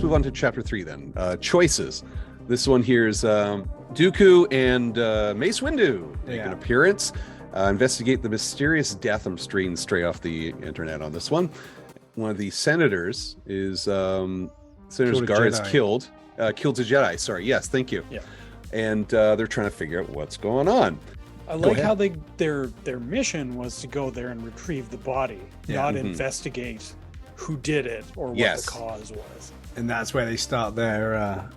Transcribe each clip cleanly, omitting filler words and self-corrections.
move on to chapter 3 then. Choices. This one here is Dooku and Mace Windu make an appearance. Investigate the mysterious death. I'm straying straight off the internet on this one. One of the senators is Senator's guards killed a Jedi. Sorry, yes, thank you. Yeah. And they're trying to figure out what's going on. I like how their mission was to go there and retrieve the body, not investigate who did it or what the cause was. And that's where they start their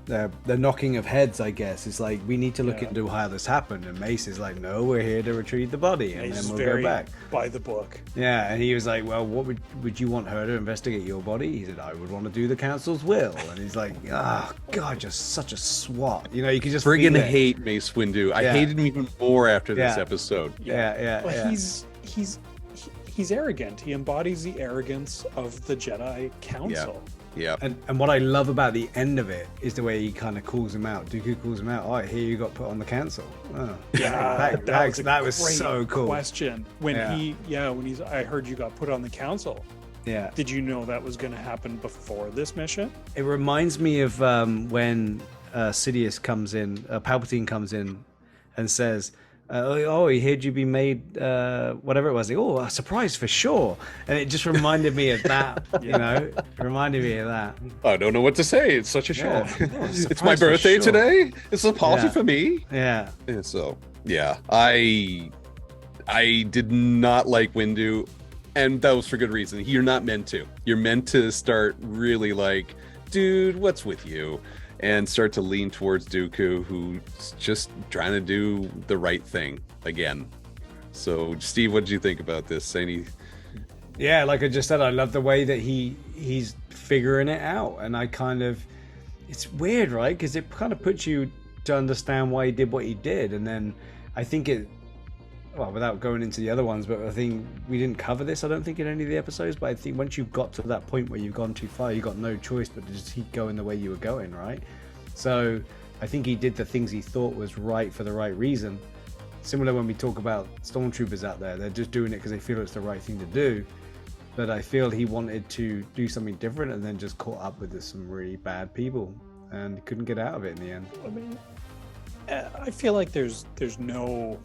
knocking of heads, I guess. It's like, we need to look into how this happened. And Mace is like, no, we're here to retrieve the body. And Mace then we'll go back. By the book. Yeah, and he was like, well, what would you want her to investigate your body? He said, I would want to do the council's will. And he's like, oh, God, just such a swat. You know, you can just friggin' hate Mace Windu. I hated him even more after this episode. Well, he's arrogant. He embodies the arrogance of the Jedi Council. Yeah. And what I love about the end of it is the way he kind of calls him out. Dooku calls him out. Oh, here you got put on the council. Oh. Yeah, that was so cool. Question when I heard you got put on the council. Yeah. Did you know that was going to happen before this mission? It reminds me of when Sidious comes in, Palpatine comes in, and says, "Oh, he heard you be made whatever it was." Like, oh, a surprise for sure. And it just reminded me of that. You know, it reminded me of that. I don't know what to say. It's such a shock. It's my birthday today. It's an apology for me. Yeah. And so, I did not like Windu, and that was for good reason. You're not meant to. You're meant to start really like, dude, what's with you? And start to lean towards Dooku, who's just trying to do the right thing again. So, Steve, what did you think about this? Yeah, like I just said, I love the way that he's figuring it out. And it's weird, right? Because it kind of puts you to understand why he did what he did. And then I think without going into the other ones, but I think we didn't cover this, I don't think, in any of the episodes, but I think once you've got to that point where you've gone too far, you've got no choice but to just keep going the way you were going, right? So I think he did the things he thought was right for the right reason. Similar when we talk about stormtroopers out there, they're just doing it because they feel it's the right thing to do. But I feel he wanted to do something different and then just caught up with some really bad people and couldn't get out of it in the end. I mean, I feel like there's no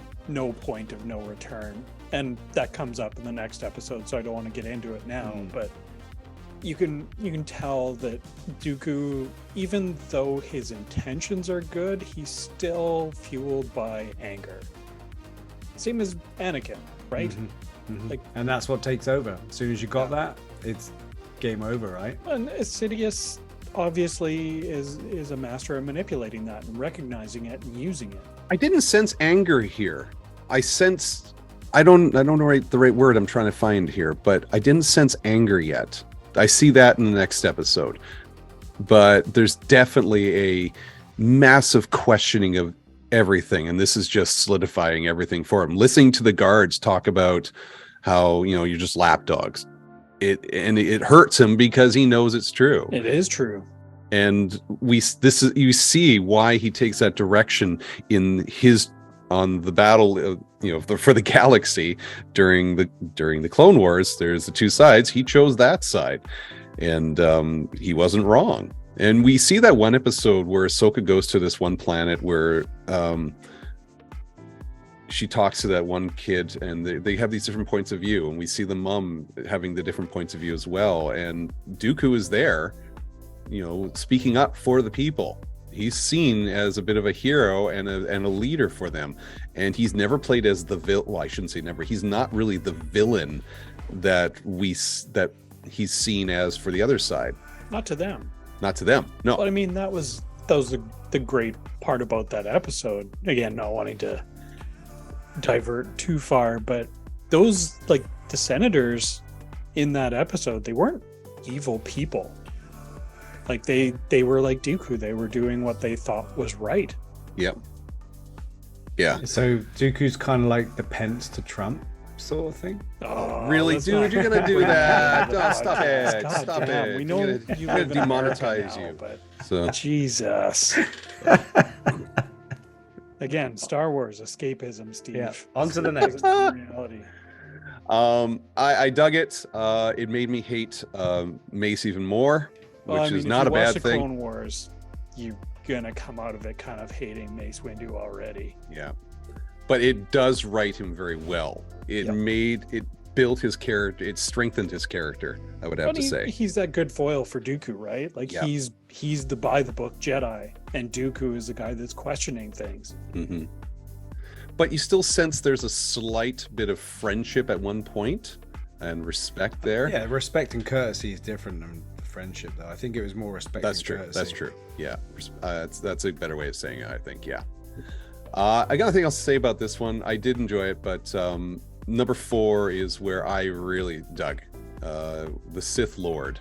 point of no return, and that comes up in the next episode, so I don't want to get into it now. But you can tell that Dooku, even though his intentions are good, he's still fueled by anger. Same as Anakin, right? Like, and that's what takes over. As soon as you got that, it's game over, right? And Sidious obviously is a master at manipulating that and recognizing it and using it. I didn't sense anger here. I don't know the right word I'm trying to find here, but I didn't sense anger yet. I see that in the next episode. But there's definitely a massive questioning of everything, and this is just solidifying everything for him. Listening to the guards talk about how, you're just lapdogs. It hurts him because he knows it's true. It is true. And you see why he takes that direction on the battle, for the galaxy during the Clone Wars. There's the two sides. He chose that side, and he wasn't wrong. And we see that one episode where Ahsoka goes to this one planet where she talks to that one kid, and they have these different points of view, and we see the mom having the different points of view as well. And Dooku is there, speaking up for the people. He's seen as a bit of a hero and a leader for them, and he's never played as the villain. Well, I shouldn't say never. He's not really the villain that he's seen as for the other side. Not to them. No. But I mean, that was the great part about that episode. Again, not wanting to divert too far, but those, like, the senators in that episode, they weren't evil people. Like, they were like Dooku. They were doing what they thought was right. Yep. Yeah. So Dooku's kind of like the Pence to Trump sort of thing. Oh, really, dude? You're gonna do that? Oh, stop it! Stop it! We know you're gonna demonetize you. But so Jesus. Again, Star Wars escapism, Steve. Yeah. On to the next. Reality. I dug it. It made me hate Mace even more. Well, which is if not you a watch bad the thing. Clone Wars, you're gonna come out of it kind of hating Mace Windu already. Yeah, but it does write him very well. It built his character. It strengthened his character. I would have But to say. he's that good foil for Dooku, right? Like Yeah. he's the by the book Jedi, and Dooku is the guy that's questioning things. Hmm. But you still sense there's a slight bit of friendship at one point and respect there. Yeah, respect and courtesy is different than friendship, though. I think it was more respect. That's and true. courtesy. That's true. Yeah, that's a better way of saying it, I think. Yeah. I got nothing else to say about this one. I did enjoy it, but number 4 is where I really dug. The Sith Lord.